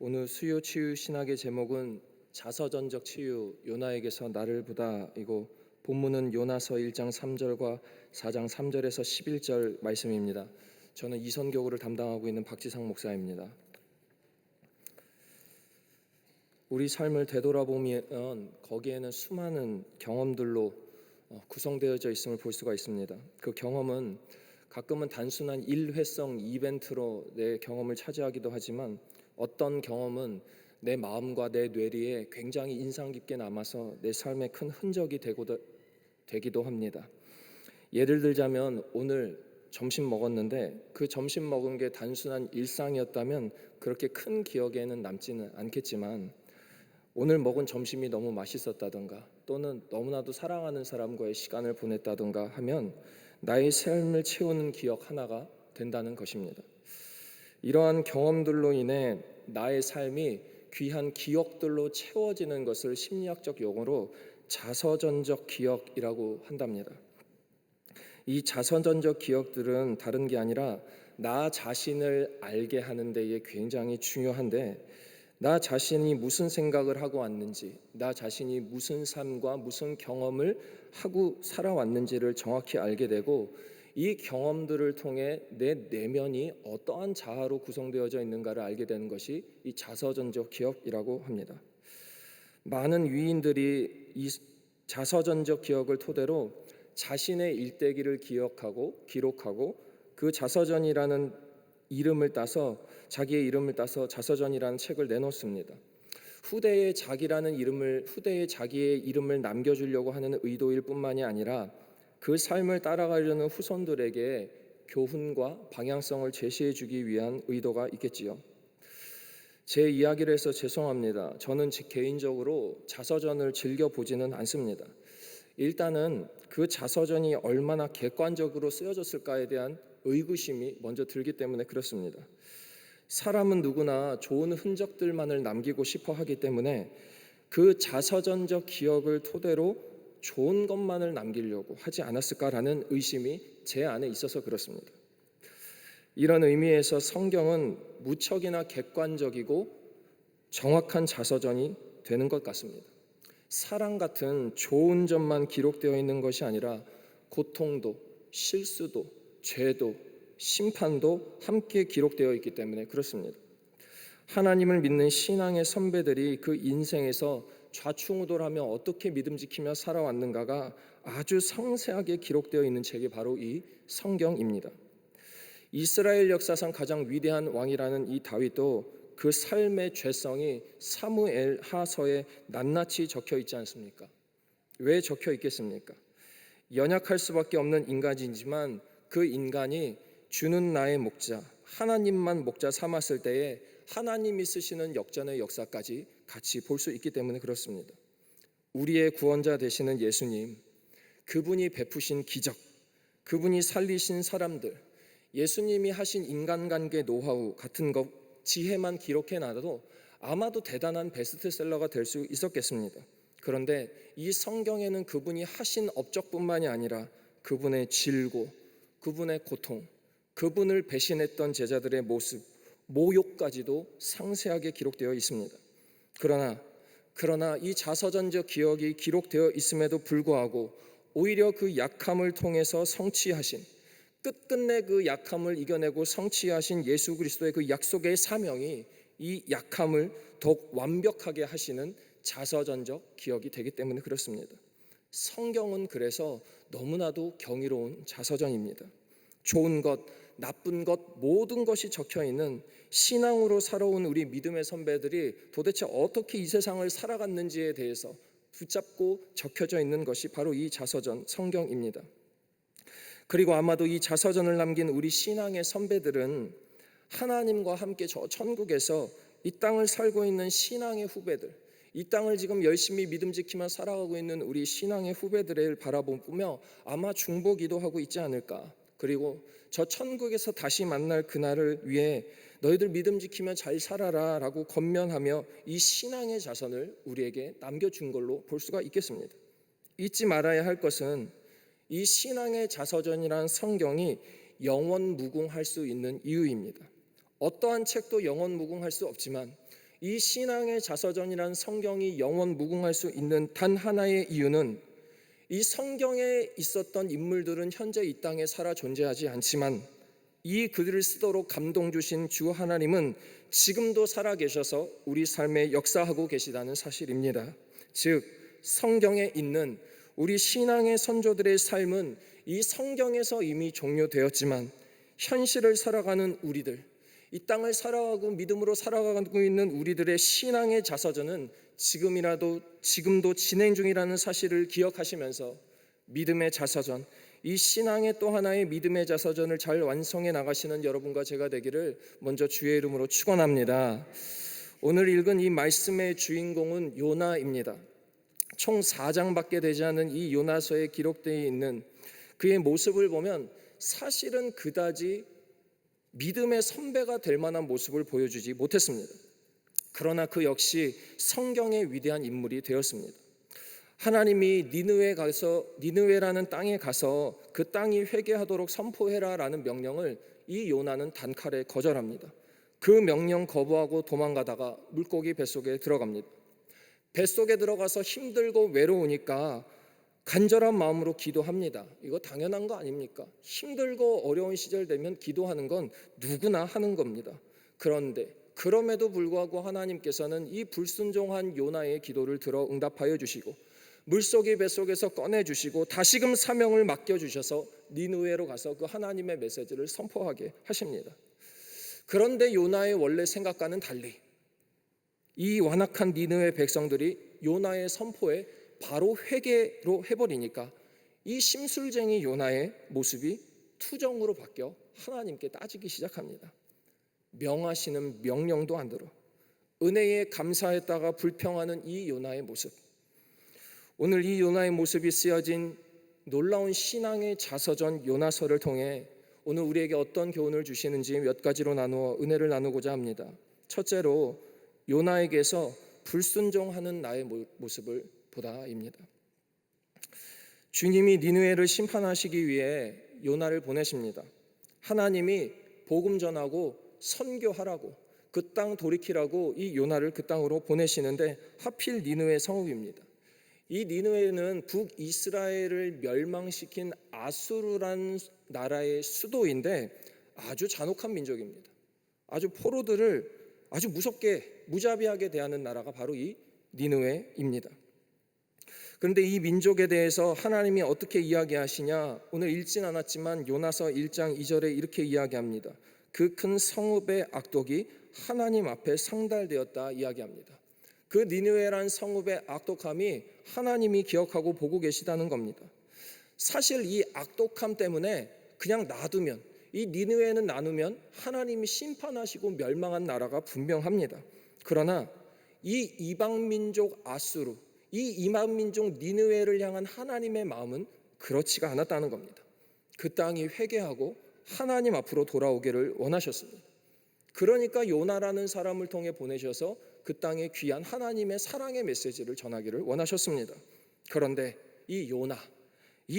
오늘 수요 치유 신학의 제목은 자서전적 치유 요나에게서 나를 보다이고 본문은 요나서 1장 3절과 4장 3절에서 11절 말씀입니다. 저는 이선교구를 담당하고 있는 박지상 목사입니다. 우리 삶을 되돌아보면 거기에는 수많은 경험들로 구성되어져 있음을 볼 수가 있습니다. 그 경험은 가끔은 단순한 일회성 이벤트로 내 경험을 차지하기도 하지만 어떤 경험은 내 마음과 내 뇌리에 굉장히 인상 깊게 남아서 내 삶에 큰 흔적이 되기도 합니다. 예를 들자면 오늘 점심 먹었는데 그 점심 먹은 게 단순한 일상이었다면 그렇게 큰 기억에는 남지는 않겠지만 오늘 먹은 점심이 너무 맛있었다든가 또는 너무나도 사랑하는 사람과의 시간을 보냈다든가 하면 나의 삶을 채우는 기억 하나가 된다는 것입니다. 이러한 경험들로 인해 나의 삶이 귀한 기억들로 채워지는 것을 심리학적 용어로 자서전적 기억이라고 한답니다. 이 자서전적 기억들은 다른 게 아니라 나 자신을 알게 하는 데에 굉장히 중요한데, 나 자신이 무슨 생각을 하고 왔는지, 나 자신이 무슨 삶과 무슨 경험을 하고 살아왔는지를 정확히 알게 되고 이 경험들을 통해 내 내면이 어떠한 자아로 구성되어져 있는가를 알게 되는 것이 이 자서전적 기억이라고 합니다. 많은 위인들이 이 자서전적 기억을 토대로 자신의 일대기를 기록하고 그 자서전이라는 이름을 따서 자기의 이름을 따서 자서전이라는 책을 내놓습니다. 후대에 자기의 이름을 남겨주려고 하는 의도일 뿐만이 아니라 그 삶을 따라가려는 후손들에게 교훈과 방향성을 제시해 주기 위한 의도가 있겠지요. 제 이야기를 해서 죄송합니다. 저는 개인적으로 자서전을 즐겨보지는 않습니다. 일단은 그 자서전이 얼마나 객관적으로 쓰여졌을까에 대한 의구심이 먼저 들기 때문에 그렇습니다. 사람은 누구나 좋은 흔적들만을 남기고 싶어 하기 때문에 그 자서전적 기억을 토대로 좋은 것만을 남기려고 하지 않았을까라는 의심이 제 안에 있어서 그렇습니다. 이런 의미에서 성경은 무척이나 객관적이고 정확한 자서전이 되는 것 같습니다. 사랑 같은 좋은 점만 기록되어 있는 것이 아니라 고통도, 실수도, 죄도, 심판도 함께 기록되어 있기 때문에 그렇습니다. 하나님을 믿는 신앙의 선배들이 그 인생에서 좌충우돌하며 어떻게 믿음 지키며 살아왔는가가 아주 상세하게 기록되어 있는 책이 바로 이 성경입니다. 이스라엘 역사상 가장 위대한 왕이라는 이 다윗도 그 삶의 죄성이 사무엘 하서에 낱낱이 적혀 있지 않습니까? 왜 적혀 있겠습니까? 연약할 수밖에 없는 인간이지만 그 인간이 주는 나의 목자, 하나님만 목자 삼았을 때에 하나님이 쓰시는 역전의 역사까지 같이 볼 수 있기 때문에 그렇습니다. 우리의 구원자 되시는 예수님, 그분이 베푸신 기적, 그분이 살리신 사람들, 예수님이 하신 인간관계 노하우 같은 것 지혜만 기록해 놔도 아마도 대단한 베스트셀러가 될 수 있었겠습니다. 그런데 이 성경에는 그분이 하신 업적뿐만이 아니라 그분의 질고, 그분의 고통, 그분을 배신했던 제자들의 모습, 모욕까지도 상세하게 기록되어 있습니다. 그러나 이 자서전적 기억이 기록되어 있음에도 불구하고 오히려 그 약함을 통해서 성취하신, 끝끝내 그 약함을 이겨내고 성취하신 예수 그리스도의 그 약속의 사명이 이 약함을 더욱 완벽하게 하시는 자서전적 기억이 되기 때문에 그렇습니다. 성경은 그래서 너무나도 경이로운 자서전입니다. 좋은 것, 나쁜 것 모든 것이 적혀 있는 신앙으로 살아온 우리 믿음의 선배들이 도대체 어떻게 이 세상을 살아갔는지에 대해서 붙잡고 적혀져 있는 것이 바로 이 자서전 성경입니다. 그리고 아마도 이 자서전을 남긴 우리 신앙의 선배들은 하나님과 함께 저 천국에서 이 땅을 살고 있는 신앙의 후배들, 이 땅을 지금 열심히 믿음 지키며 살아가고 있는 우리 신앙의 후배들을 바라보며 아마 중보기도 하고 있지 않을까. 그리고 저 천국에서 다시 만날 그날을 위해 너희들 믿음 지키며 잘 살아라 라고 권면하며 이 신앙의 자선을 우리에게 남겨준 걸로 볼 수가 있겠습니다. 잊지 말아야 할 것은 이 신앙의 자서전이란 성경이 영원무궁할 수 있는 이유입니다. 어떠한 책도 영원무궁할 수 없지만 이 신앙의 자서전이라는 성경이 영원 무궁할 수 있는 단 하나의 이유는 이 성경에 있었던 인물들은 현재 이 땅에 살아 존재하지 않지만 이 글을 쓰도록 감동 주신 주 하나님은 지금도 살아 계셔서 우리 삶에 역사하고 계시다는 사실입니다. 즉 성경에 있는 우리 신앙의 선조들의 삶은 이 성경에서 이미 종료되었지만 현실을 살아가는 우리들, 이 땅을 살아가고 믿음으로 살아가고 있는 우리들의 신앙의 자서전은 지금도 진행 중이라는 사실을 기억하시면서 믿음의 자서전, 이 신앙의 또 하나의 믿음의 자서전을 잘 완성해 나가시는 여러분과 제가 되기를 먼저 주의 이름으로 축원합니다. 오늘 읽은 이 말씀의 주인공은 요나입니다. 총 4장밖에 되지 않은 이 요나서에 기록되어 있는 그의 모습을 보면 사실은 그다지 믿음의 선배가 될 만한 모습을 보여주지 못했습니다. 그러나 그 역시 성경의 위대한 인물이 되었습니다. 하나님이 니느웨라는 땅에 가서 그 땅이 회개하도록 선포해라라는 명령을 이 요나는 단칼에 거절합니다. 그 명령 거부하고 도망가다가 물고기 뱃속에 들어갑니다. 뱃속에 들어가서 힘들고 외로우니까 간절한 마음으로 기도합니다. 이거 당연한 거 아닙니까? 힘들고 어려운 시절 되면 기도하는 건 누구나 하는 겁니다. 그런데 그럼에도 불구하고 하나님께서는 이 불순종한 요나의 기도를 들어 응답하여 주시고 물속의 뱃속에서 꺼내주시고 다시금 사명을 맡겨주셔서 니느웨로 가서 그 하나님의 메시지를 선포하게 하십니다. 그런데 요나의 원래 생각과는 달리 이 완악한 니느웨 백성들이 요나의 선포에 바로 회개로 해버리니까 이 심술쟁이 요나의 모습이 투정으로 바뀌어 하나님께 따지기 시작합니다. 명하시는 명령도 안 들어 은혜에 감사했다가 불평하는 이 요나의 모습, 오늘 이 요나의 모습이 쓰여진 놀라운 신앙의 자서전 요나서를 통해 오늘 우리에게 어떤 교훈을 주시는지 몇 가지로 나누어 은혜를 나누고자 합니다. 첫째로 요나에게서 불순종하는 나의 모습을 보다입니다. 주님이 니느웨를 심판하시기 위해 요나를 보내십니다. 하나님이 복음 전하고 선교하라고 그 땅 돌이키라고 이 요나를 그 땅으로 보내시는데 하필 니느웨 성읍입니다. 이 니느웨는 북이스라엘을 멸망시킨 아수르라는 나라의 수도인데 아주 잔혹한 민족입니다. 아주 포로들을 아주 무섭게 무자비하게 대하는 나라가 바로 이 니느웨입니다. 그런데 이 민족에 대해서 하나님이 어떻게 이야기하시냐, 오늘 읽진 않았지만 요나서 1장 2절에 이렇게 이야기합니다. 그 큰 성읍의 악독이 하나님 앞에 상달되었다 이야기합니다. 그 니느웨란 성읍의 악독함이 하나님이 기억하고 보고 계시다는 겁니다. 사실 이 악독함 때문에 그냥 놔두면, 이 니느웨는 나누면 하나님이 심판하시고 멸망한 나라가 분명합니다. 그러나 이 이방민족 아수르, 이 이방민족 니느웨를 향한 하나님의 마음은 그렇지가 않았다는 겁니다. 그 땅이 회개하고 하나님 앞으로 돌아오기를 원하셨습니다. 그러니까 요나라는 사람을 통해 보내셔서 그 땅에 귀한 하나님의 사랑의 메시지를 전하기를 원하셨습니다. 그런데 이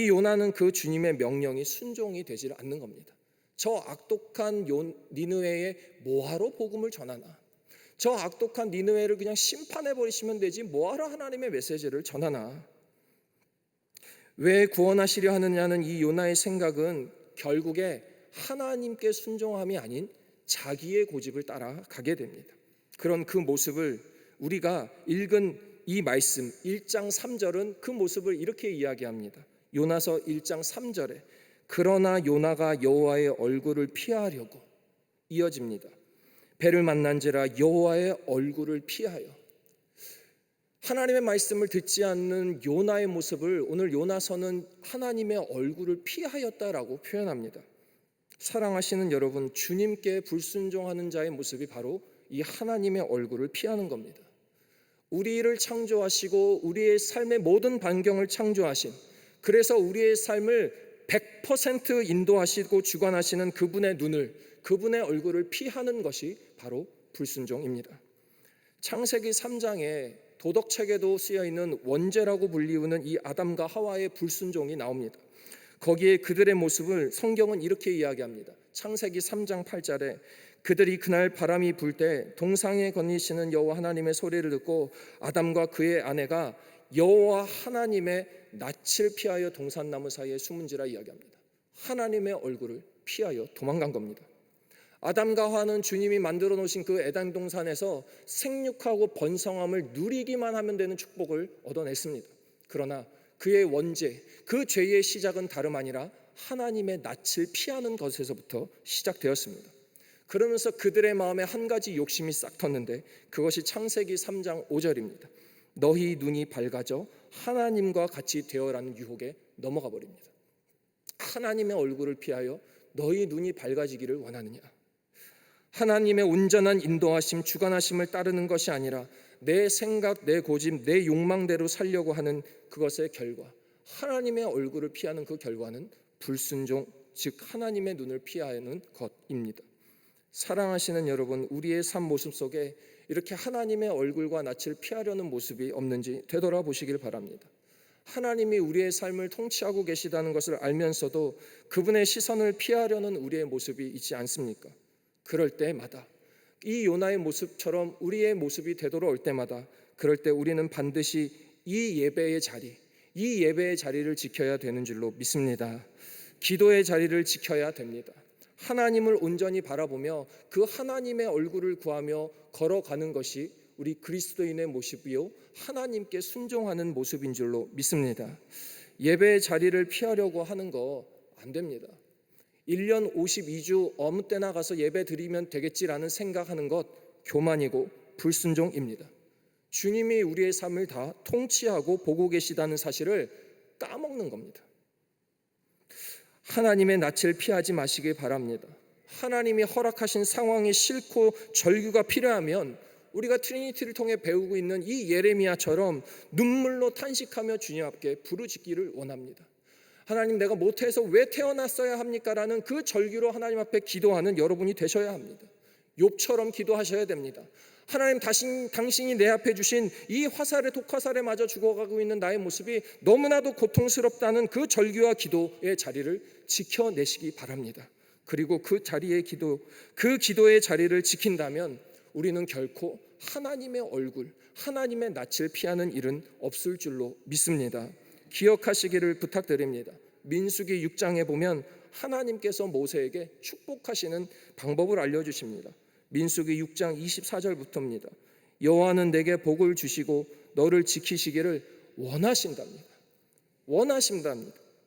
요나는 그 주님의 명령이 순종이 되지 않는 겁니다. 저 악독한 니느웨에 뭐하러 복음을 전하나, 저 악독한 니느웨를 그냥 심판해버리시면 되지 뭐하러 하나님의 메시지를 전하나. 왜 구원하시려 하느냐는 이 요나의 생각은 결국에 하나님께 순종함이 아닌 자기의 고집을 따라가게 됩니다. 그런 그 모습을 우리가 읽은 이 말씀 1장 3절은 그 모습을 이렇게 이야기합니다. 요나서 1장 3절에 그러나 요나가 여호와의 얼굴을 피하려고 이어집니다. 배를 만난지라 여호와의 얼굴을 피하여. 하나님의 말씀을 듣지 않는 요나의 모습을 오늘 요나서는 하나님의 얼굴을 피하였다라고 표현합니다. 사랑하시는 여러분, 주님께 불순종하는 자의 모습이 바로 이 하나님의 얼굴을 피하는 겁니다. 우리를 창조하시고 우리의 삶의 모든 반경을 창조하신, 그래서 우리의 삶을 100% 인도하시고 주관하시는 그분의 눈을, 그분의 얼굴을 피하는 것이 바로 불순종입니다. 창세기 3장에 도덕책에도 쓰여있는 원죄라고 불리우는 이 아담과 하와의 불순종이 나옵니다. 거기에 그들의 모습을 성경은 이렇게 이야기합니다. 창세기 3장 8절에 그들이 그날 바람이 불 때 동상에 거니시는 여호와 하나님의 소리를 듣고 아담과 그의 아내가 여호와 하나님의 낯을 피하여 동산나무 사이에 숨은지라 이야기합니다. 하나님의 얼굴을 피하여 도망간 겁니다. 아담과 하와는 주님이 만들어 놓으신 그 에덴 동산에서 생육하고 번성함을 누리기만 하면 되는 축복을 얻어냈습니다. 그러나 그의 원죄, 그 죄의 시작은 다름 아니라 하나님의 낯을 피하는 것에서부터 시작되었습니다. 그러면서 그들의 마음에 한 가지 욕심이 싹 텄는데 그것이 창세기 3장 5절입니다. 너희 눈이 밝아져 하나님과 같이 되어라는 유혹에 넘어가 버립니다. 하나님의 얼굴을 피하여 너희 눈이 밝아지기를 원하느냐? 하나님의 온전한 인도하심, 주관하심을 따르는 것이 아니라 내 생각, 내 고집, 내 욕망대로 살려고 하는 그것의 결과, 하나님의 얼굴을 피하는 그 결과는 불순종, 즉 하나님의 눈을 피하는 것입니다. 사랑하시는 여러분, 우리의 삶 모습 속에 이렇게 하나님의 얼굴과 낯을 피하려는 모습이 없는지 되돌아보시길 바랍니다. 하나님이 우리의 삶을 통치하고 계시다는 것을 알면서도 그분의 시선을 피하려는 우리의 모습이 있지 않습니까? 그럴 때마다 이 요나의 모습처럼 우리의 모습이 되돌아올 때마다 그럴 때 우리는 반드시 이 예배의 자리를 지켜야 되는 줄로 믿습니다. 기도의 자리를 지켜야 됩니다. 하나님을 온전히 바라보며 그 하나님의 얼굴을 구하며 걸어가는 것이 우리 그리스도인의 모습이요 하나님께 순종하는 모습인 줄로 믿습니다. 예배의 자리를 피하려고 하는 거 안 됩니다. 1년 52주 아무 때나 가서 예배 드리면 되겠지라는 생각하는 것 교만이고 불순종입니다. 주님이 우리의 삶을 다 통치하고 보고 계시다는 사실을 까먹는 겁니다. 하나님의 낯을 피하지 마시길 바랍니다. 하나님이 허락하신 상황이 싫고 절규가 필요하면 우리가 트리니티를 통해 배우고 있는 이 예레미야처럼 눈물로 탄식하며 주님 앞에 부르짖기를 원합니다. 하나님, 내가 못해서 왜 태어났어야 합니까? 라는 그 절규로 하나님 앞에 기도하는 여러분이 되셔야 합니다. 욥처럼 기도하셔야 됩니다. 하나님, 당신이 내 앞에 주신 이 화살에 독화살에 맞아 죽어가고 있는 나의 모습이 너무나도 고통스럽다는 그 절규와 기도의 자리를 지켜내시기 바랍니다. 그리고 그 기도의 자리를 지킨다면 우리는 결코 하나님의 얼굴, 하나님의 낯을 피하는 일은 없을 줄로 믿습니다. 기억하시기를 부탁드립니다. 민수기 6장에 보면 하나님께서 모세에게 축복하시는 방법을 알려주십니다. 민수기 6장 24절부터입니다. 여호와는 내게 복을 주시고 너를 지키시기를 원하신답니다.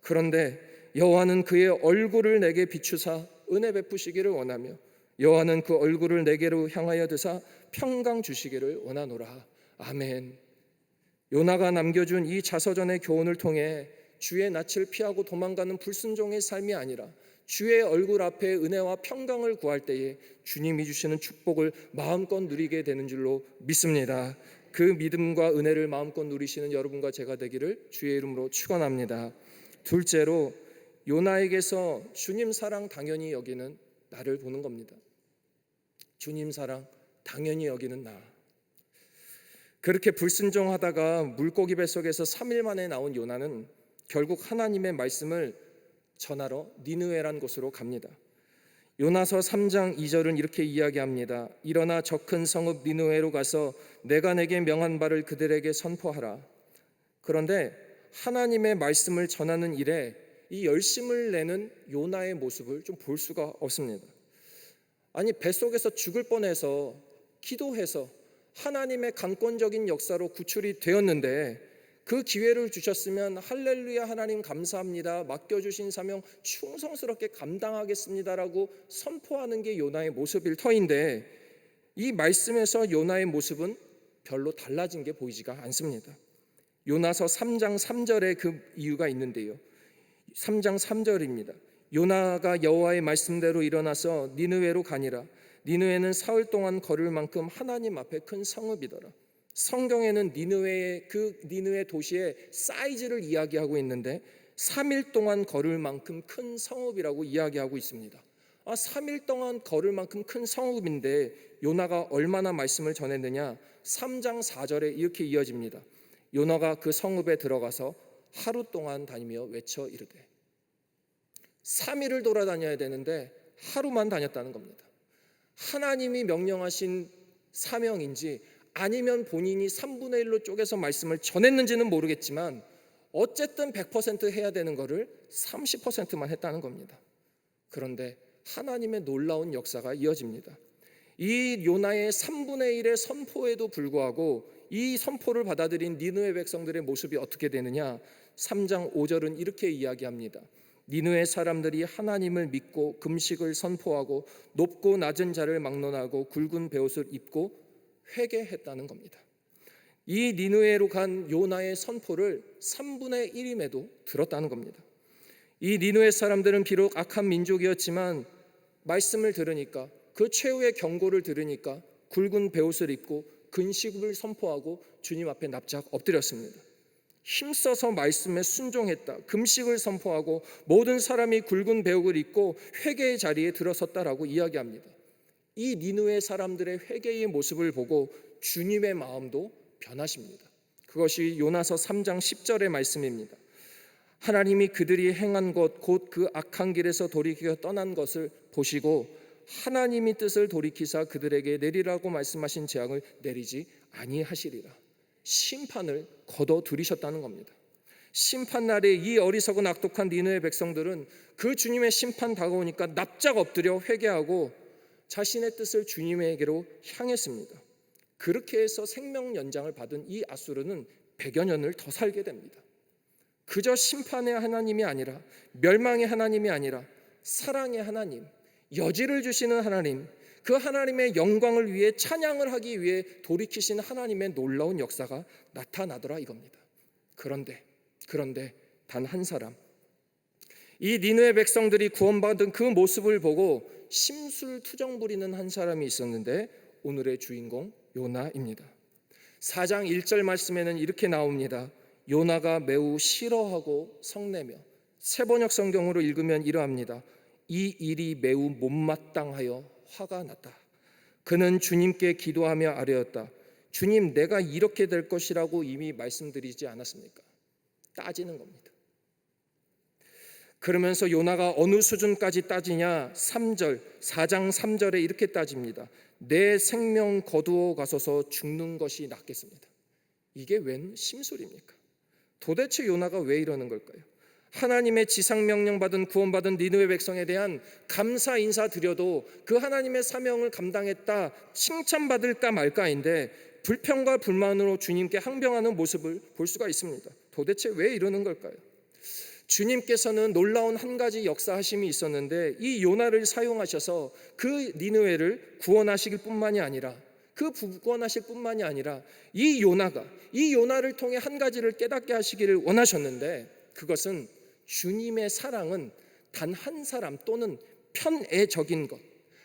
그런데 여호와는 그의 얼굴을 내게 비추사 은혜 베푸시기를 원하며 여호와는 그 얼굴을 내게로 향하여 드사 평강 주시기를 원하노라. 아멘. 요나가 남겨준 이 자서전의 교훈을 통해 주의 낯을 피하고 도망가는 불순종의 삶이 아니라 주의 얼굴 앞에 은혜와 평강을 구할 때에 주님이 주시는 축복을 마음껏 누리게 되는 줄로 믿습니다. 그 믿음과 은혜를 마음껏 누리시는 여러분과 제가 되기를 주의 이름으로 축원합니다. 둘째로, 요나에게서 주님 사랑 당연히 여기는 나를 보는 겁니다. 주님 사랑 당연히 여기는 나. 그렇게 불순종하다가 물고기 뱃속에서 3일 만에 나온 요나는 결국 하나님의 말씀을 전하러 니느웨란 곳으로 갑니다. 요나서 3장 2절은 이렇게 이야기합니다. 일어나 저 큰 성읍 니느웨로 가서 내가 내게 명한 바를 그들에게 선포하라. 그런데 하나님의 말씀을 전하는 일에 이 열심을 내는 요나의 모습을 좀 볼 수가 없습니다. 아니, 뱃속에서 죽을 뻔해서 기도해서 하나님의 강권적인 역사로 구출이 되었는데 그 기회를 주셨으면 할렐루야 하나님 감사합니다, 맡겨주신 사명 충성스럽게 감당하겠습니다라고 선포하는 게 요나의 모습일 터인데 이 말씀에서 요나의 모습은 별로 달라진 게 보이지가 않습니다. 요나서 3장 3절에 그 이유가 있는데요. 3장 3절입니다. 요나가 여호와의 말씀대로 일어나서 니느웨로 가니라. 니느웨는 사흘 동안 걸을 만큼 하나님 앞에 큰 성읍이더라. 성경에는 니느웨 도시의 사이즈를 이야기하고 있는데 3일 동안 걸을 만큼 큰 성읍이라고 이야기하고 있습니다. 3일 동안 걸을 만큼 큰 성읍인데 요나가 얼마나 말씀을 전했느냐? 3장 4절에 이렇게 이어집니다. 요나가 그 성읍에 들어가서 하루 동안 다니며 외쳐 이르되. 3일을 돌아다녀야 되는데 하루만 다녔다는 겁니다. 하나님이 명령하신 사명인지 아니면 본인이 3분의 1로 쪼개서 말씀을 전했는지는 모르겠지만 어쨌든 100% 해야 되는 거를 30%만 했다는 겁니다. 그런데 하나님의 놀라운 역사가 이어집니다. 이 요나의 3분의 1의 선포에도 불구하고 이 선포를 받아들인 니느웨 백성들의 모습이 어떻게 되느냐? 3장 5절은 이렇게 이야기합니다. 니느웨 사람들이 하나님을 믿고 금식을 선포하고 높고 낮은 자를 막론하고 굵은 베옷을 입고 회개했다는 겁니다. 이 니느웨로 간 요나의 선포를 3분의 1임에도 들었다는 겁니다. 이 니느웨 사람들은 비록 악한 민족이었지만 말씀을 들으니까, 그 최후의 경고를 들으니까 굵은 베옷을 입고 근식을 선포하고 주님 앞에 납작 엎드렸습니다. 힘써서 말씀에 순종했다. 금식을 선포하고 모든 사람이 굵은 베옷을 입고 회개의 자리에 들어섰다라고 이야기합니다. 이 니느웨 사람들의 회개의 모습을 보고 주님의 마음도 변하십니다. 그것이 요나서 3장 10절의 말씀입니다. 하나님이 그들이 행한 것 곧 그 악한 길에서 돌이켜 떠난 것을 보시고 하나님이 뜻을 돌이키사 그들에게 내리라고 말씀하신 재앙을 내리지 아니하시리라. 심판을 거둬들이셨다는 겁니다. 심판날에 이 어리석은 악독한 니느웨 백성들은 그 주님의 심판 다가오니까 납작 엎드려 회개하고 자신의 뜻을 주님에게로 향했습니다. 그렇게 해서 생명 연장을 받은 이 아수르는 100여 년을 더 살게 됩니다. 그저 심판의 하나님이 아니라, 멸망의 하나님이 아니라 사랑의 하나님, 여지를 주시는 하나님, 그 하나님의 영광을 위해 찬양을 하기 위해 돌이키신 하나님의 놀라운 역사가 나타나더라 이겁니다. 그런데 단 한 사람, 이 니느웨 백성들이 구원받은 그 모습을 보고 심술투정 부리는 한 사람이 있었는데 오늘의 주인공 요나입니다. 4장 1절 말씀에는 이렇게 나옵니다. 요나가 매우 싫어하고 성내며, 새번역 성경으로 읽으면 이러합니다. 이 일이 매우 못마땅하여 화가 났다. 그는 주님께 기도하며 아뢰었다. 주님, 내가 이렇게 될 것이라고 이미 말씀드리지 않았습니까? 따지는 겁니다. 그러면서 요나가 어느 수준까지 따지냐? 4장 3절에 이렇게 따집니다. 내 생명 거두어 가소서 죽는 것이 낫겠습니다. 이게 웬 심술입니까? 도대체 요나가 왜 이러는 걸까요? 하나님의 지상명령 받은 구원받은 니느웨 백성에 대한 감사 인사 드려도 그 하나님의 사명을 감당했다 칭찬받을까 말까인데 불평과 불만으로 주님께 항변하는 모습을 볼 수가 있습니다. 도대체 왜 이러는 걸까요? 주님께서는 놀라운 한 가지 역사하심이 있었는데 이 요나를 사용하셔서 그 니느웨를 구원하시길 뿐만이 아니라, 이 요나를 통해 한 가지를 깨닫게 하시기를 원하셨는데, 그것은 주님의 사랑은 단 한 사람 또는 편애적인 것,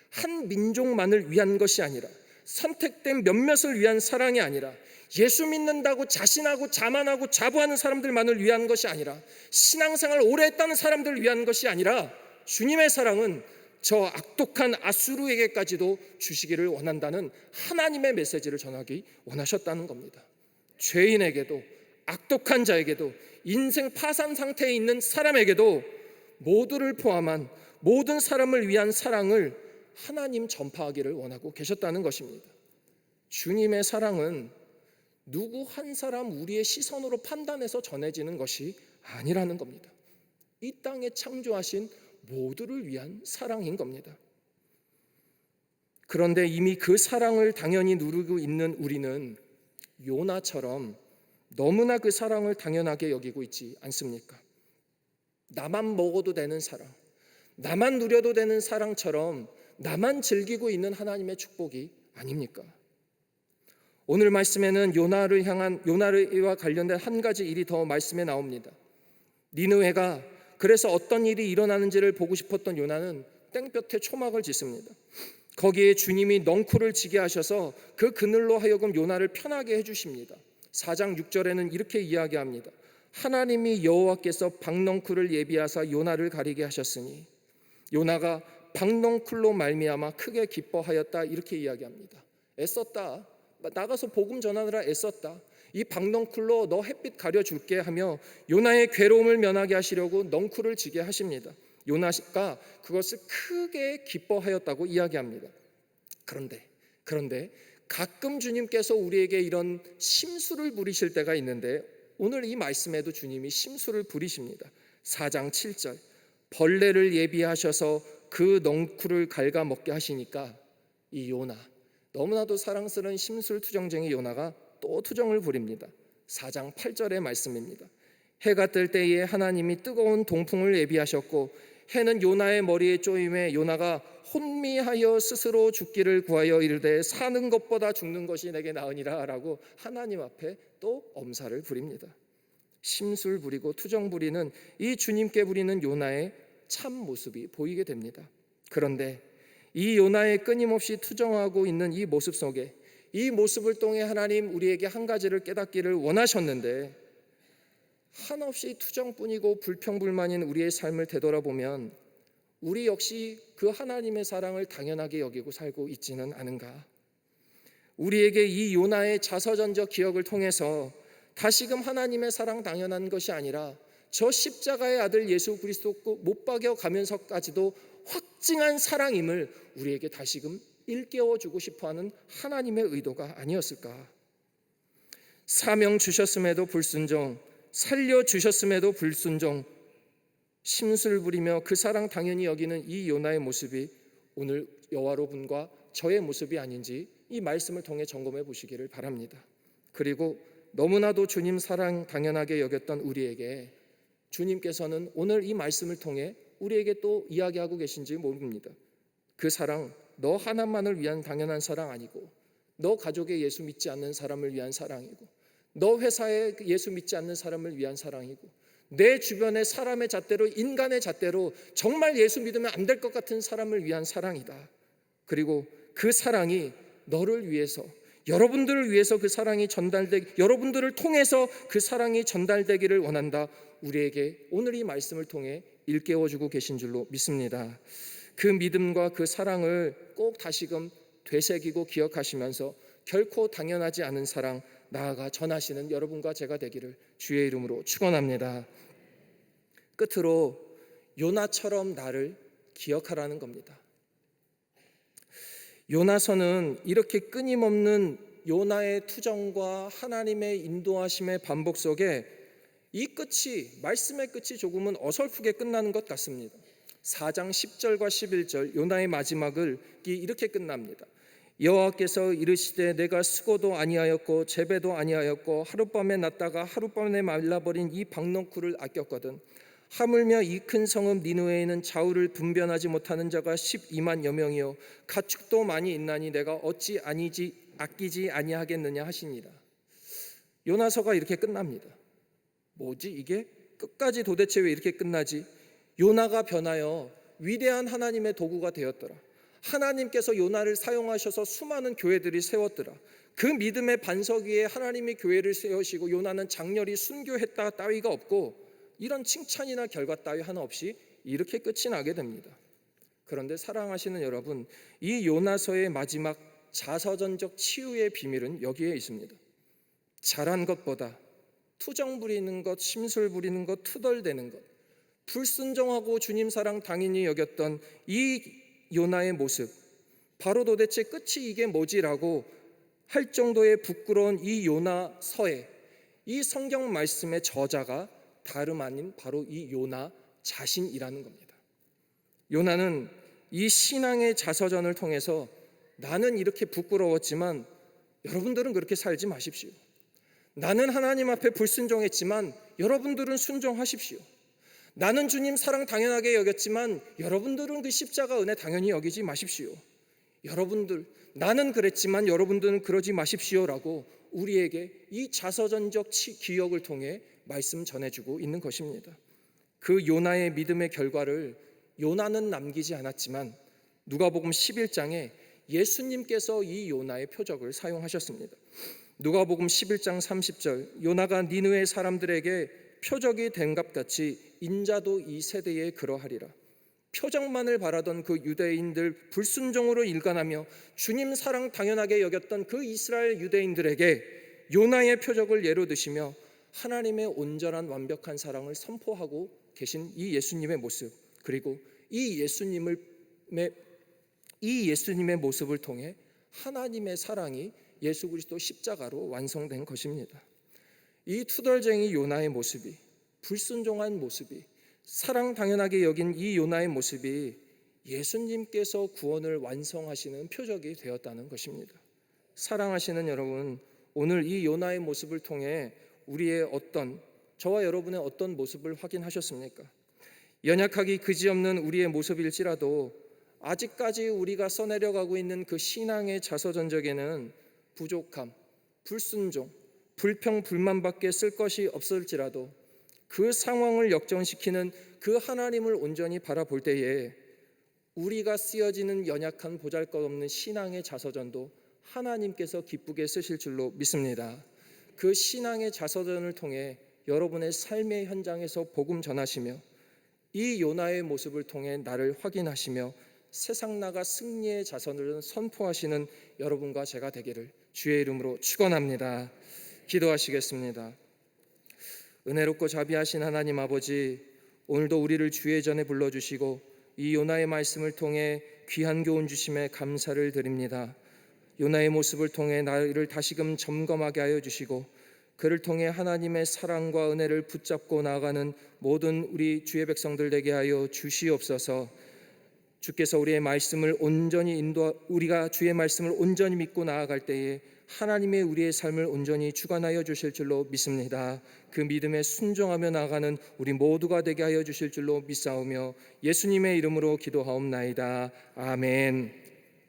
한 민족만을 위한 것이 아니라, 선택된 몇몇을 위한 사랑이 아니라, 예수 믿는다고 자신하고 자만하고 자부하는 사람들만을 위한 것이 아니라, 신앙생활 오래 했다는 사람들을 위한 것이 아니라, 주님의 사랑은 저 악독한 아수르에게까지도 주시기를 원한다는 하나님의 메시지를 전하기 원하셨다는 겁니다. 죄인에게도, 악독한 자에게도, 인생 파산 상태에 있는 사람에게도 모두를 포함한 모든 사람을 위한 사랑을 하나님 전파하기를 원하고 계셨다는 것입니다. 주님의 사랑은 누구 한 사람 우리의 시선으로 판단해서 전해지는 것이 아니라는 겁니다. 이 땅에 창조하신 모두를 위한 사랑인 겁니다. 그런데 이미 그 사랑을 당연히 누리고 있는 우리는 요나처럼 너무나 그 사랑을 당연하게 여기고 있지 않습니까? 나만 먹어도 되는 사랑, 나만 누려도 되는 사랑처럼 나만 즐기고 있는 하나님의 축복이 아닙니까? 오늘 말씀에는 요나와 관련된 한 가지 일이 더 말씀에 나옵니다. 니느웨가 그래서 어떤 일이 일어나는지를 보고 싶었던 요나는 땡볕에 초막을 짓습니다. 거기에 주님이 넝쿨을 지게 하셔서 그 그늘로 하여금 요나를 편하게 해주십니다. 4장 6절에는 이렇게 이야기합니다. 하나님이 여호와께서 박넝쿨을 예비하사 요나를 가리게 하셨으니 요나가 박넝쿨로 말미암아 크게 기뻐하였다, 이렇게 이야기합니다. 애썼다, 나가서 복음 전하느라 애썼다, 이 박넝쿨로 너 햇빛 가려줄게 하며 요나의 괴로움을 면하게 하시려고 넝쿨을 지게 하십니다. 요나가 그것을 크게 기뻐하였다고 이야기합니다. 그런데 가끔 주님께서 우리에게 이런 심술을 부리실 때가 있는데, 오늘 이 말씀에도 주님이 심술을 부리십니다. 4장 7절, 벌레를 예비하셔서 그 넝쿨을 갉아먹게 하시니까 이 요나, 너무나도 사랑스러운 심술투정쟁이 요나가 또 투정을 부립니다. 4장 8절의 말씀입니다. 해가 뜰 때에 하나님이 뜨거운 동풍을 예비하셨고 해는 요나의 머리에 쪼임에 요나가 혼미하여 스스로 죽기를 구하여 이르되 사는 것보다 죽는 것이 내게 나으니라 라고 하나님 앞에 또 엄살을 부립니다. 심술 부리고 투정 부리는 이 주님께 부리는 요나의 참 모습이 보이게 됩니다. 그런데 이 요나의 끊임없이 투정하고 있는 이 모습 속에, 이 모습을 통해 하나님 우리에게 한 가지를 깨닫기를 원하셨는데, 한없이 투정뿐이고 불평불만인 우리의 삶을 되돌아보면 우리 역시 그 하나님의 사랑을 당연하게 여기고 살고 있지는 않은가? 우리에게 이 요나의 자서전적 기억을 통해서 다시금 하나님의 사랑 당연한 것이 아니라 저 십자가의 아들 예수 그리스도 못 박여 가면서까지도 확증한 사랑임을 우리에게 다시금 일깨워주고 싶어하는 하나님의 의도가 아니었을까? 사명 주셨음에도 불순종, 살려주셨음에도 불순종, 심술 부리며 그 사랑 당연히 여기는 이 요나의 모습이 오늘 여호와로분과 저의 모습이 아닌지 이 말씀을 통해 점검해 보시기를 바랍니다. 그리고 너무나도 주님 사랑 당연하게 여겼던 우리에게 주님께서는 오늘 이 말씀을 통해 우리에게 또 이야기하고 계신지 모릅니다. 그 사랑, 너 하나만을 위한 당연한 사랑 아니고, 너 가족에 예수 믿지 않는 사람을 위한 사랑이고, 너 회사에 예수 믿지 않는 사람을 위한 사랑이고, 내 주변의 사람의 잣대로, 인간의 잣대로 정말 예수 믿으면 안 될 것 같은 사람을 위한 사랑이다. 그리고 그 사랑이 너를 위해서, 여러분들을 위해서 그 사랑이 여러분들을 통해서 그 사랑이 전달되기를 원한다. 우리에게 오늘 이 말씀을 통해 일깨워주고 계신 줄로 믿습니다. 그 믿음과 그 사랑을 꼭 다시금 되새기고 기억하시면서 결코 당연하지 않은 사랑 나아가 전하시는 여러분과 제가 되기를 주의 이름으로 축원합니다. 끝으로 요나처럼 나를 기억하라는 겁니다. 요나서는 이렇게 끊임없는 요나의 투정과 하나님의 인도하심의 반복 속에 이 끝이, 말씀의 끝이 조금은 어설프게 끝나는 것 같습니다. 4장 10절과 11절 요나의 마지막을 이렇게 끝납니다. 여호와께서 이르시되 내가 수고도 아니하였고 재배도 아니하였고 하룻밤에 났다가 하룻밤에 말라버린 이 박넝쿨을 아꼈거든. 하물며 이 큰 성읍 니느웨에는 좌우를 분변하지 못하는 자가 12만여 명이요 가축도 많이 있나니 내가 어찌 아끼지 아니하겠느냐 하시니라. 요나서가 이렇게 끝납니다. 뭐지 이게? 끝까지 도대체 왜 이렇게 끝나지? 요나가 변하여 위대한 하나님의 도구가 되었더라. 하나님께서 요나를 사용하셔서 수많은 교회들이 세웠더라. 그 믿음의 반석 위에 하나님이 교회를 세우시고 요나는 장렬히 순교했다 따위가 없고 이런 칭찬이나 결과 따위 하나 없이 이렇게 끝이 나게 됩니다. 그런데 사랑하시는 여러분, 이 요나서의 마지막 자서전적 치유의 비밀은 여기에 있습니다. 잘한 것보다 투정 부리는 것, 심술 부리는 것, 투덜대는 것, 불순종하고 주님 사랑 당연히 여겼던 이 요나의 모습, 바로 도대체 끝이 이게 뭐지라고 할 정도의 부끄러운 이 요나서의 이 성경 말씀의 저자가 다름 아닌 바로 이 요나 자신이라는 겁니다. 요나는 이 신앙의 자서전을 통해서 나는 이렇게 부끄러웠지만 여러분들은 그렇게 살지 마십시오. 나는 하나님 앞에 불순종했지만 여러분들은 순종하십시오. 나는 주님 사랑 당연하게 여겼지만 여러분들은 그 십자가 은혜 당연히 여기지 마십시오. 나는 그랬지만 여러분들은 그러지 마십시오라고 우리에게 이 자서전적 기억을 통해 말씀 전해주고 있는 것입니다. 그 요나의 믿음의 결과를 요나는 남기지 않았지만 누가복음 11장에 예수님께서 이 요나의 표적을 사용하셨습니다. 누가복음 11장 30절 요나가 니느웨 사람들에게 표적이 된 것 같이 인자도 이 세대에 그러하리라. 표적만을 바라던 그 유대인들 불순종으로 일관하며 주님 사랑 당연하게 여겼던 그 이스라엘 유대인들에게 요나의 표적을 예로 드시며 하나님의 온전한 완벽한 사랑을 선포하고 계신 이 예수님의 모습, 그리고 이 이 예수님의 모습을 통해 하나님의 사랑이 예수 그리스도 십자가로 완성된 것입니다. 이 투덜쟁이 요나의 모습이, 불순종한 모습이, 사랑 당연하게 여긴 이 요나의 모습이 예수님께서 구원을 완성하시는 표적이 되었다는 것입니다. 사랑하시는 여러분, 오늘 이 요나의 모습을 통해 우리의 저와 여러분의 어떤 모습을 확인하셨습니까? 연약하기 그지없는 우리의 모습일지라도 아직까지 우리가 써내려가고 있는 그 신앙의 자서전적에는 부족함, 불순종, 불평, 불만밖에 쓸 것이 없을지라도 그 상황을 역전시키는 그 하나님을 온전히 바라볼 때에 우리가 쓰여지는 연약한 보잘것없는 신앙의 자서전도 하나님께서 기쁘게 쓰실 줄로 믿습니다. 그 신앙의 자서전을 통해 여러분의 삶의 현장에서 복음 전하시며 이 요나의 모습을 통해 나를 확인하시며 세상 나가 승리의 자선을 선포하시는 여러분과 제가 되기를 주의 이름으로 축원합니다. 기도하시겠습니다. 은혜롭고 자비하신 하나님 아버지, 오늘도 우리를 주의 전에 불러주시고 이 요나의 말씀을 통해 귀한 교훈 주심에 감사를 드립니다. 요나의 모습을 통해 나를 다시금 점검하게 하여 주시고 그를 통해 하나님의 사랑과 은혜를 붙잡고 나아가는 모든 우리 주의 백성들 되게 하여 주시옵소서. 주께서 우리의 말씀을 온전히 우리가 주의 말씀을 온전히 믿고 나아갈 때에 하나님의 우리의 삶을 온전히 주관하여 주실 줄로 믿습니다. 그 믿음에 순종하며 나아가는 우리 모두가 되게 하여 주실 줄로 믿사오며 예수님의 이름으로 기도하옵나이다. 아멘.